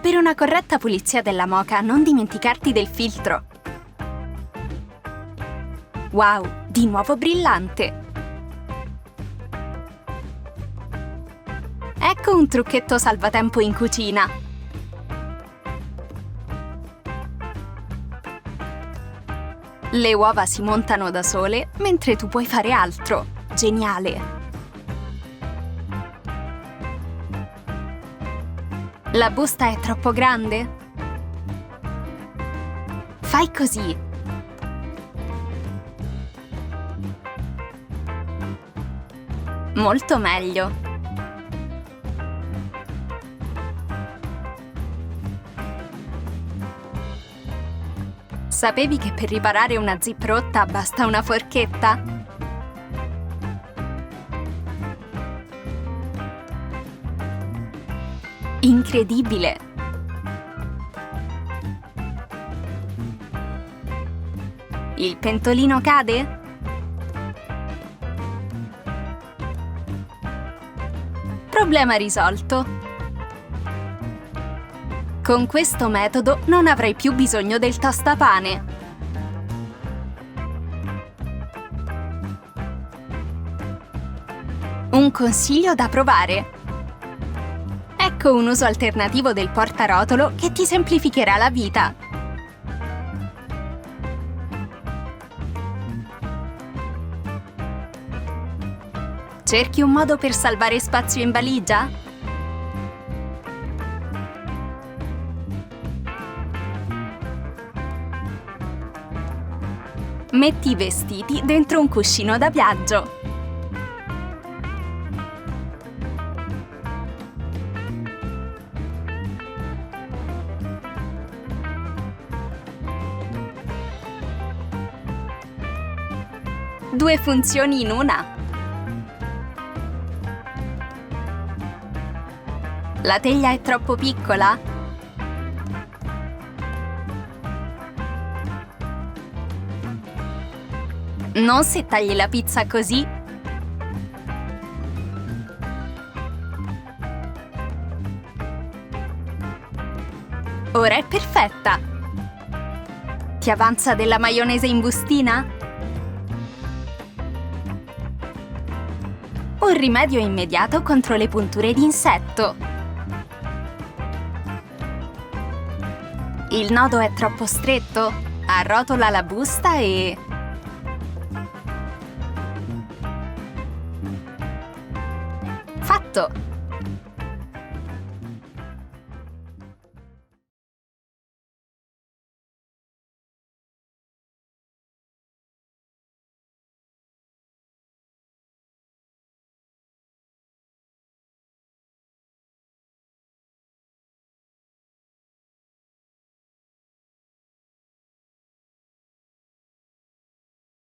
Per una corretta pulizia della moka non dimenticarti del filtro. Wow, di nuovo brillante! Ecco un trucchetto salvatempo in cucina. Le uova si montano da sole mentre tu puoi fare altro. Geniale! La busta è troppo grande? Fai così. Molto meglio. Sapevi che per riparare una zip rotta basta una forchetta? Incredibile! Il pentolino cade? Problema risolto! Con questo metodo non avrai più bisogno del tostapane. Un consiglio da provare. Ecco un uso alternativo del portarotolo che ti semplificherà la vita. Cerchi un modo per salvare spazio in valigia? Metti i vestiti dentro un cuscino da viaggio. Due funzioni in una. La teglia è troppo piccola? Non se tagli la pizza così. Ora è perfetta. Ti avanza della maionese in bustina? Un rimedio immediato contro le punture di insetto. Il nodo è troppo stretto? Arrotola la busta e... fatto!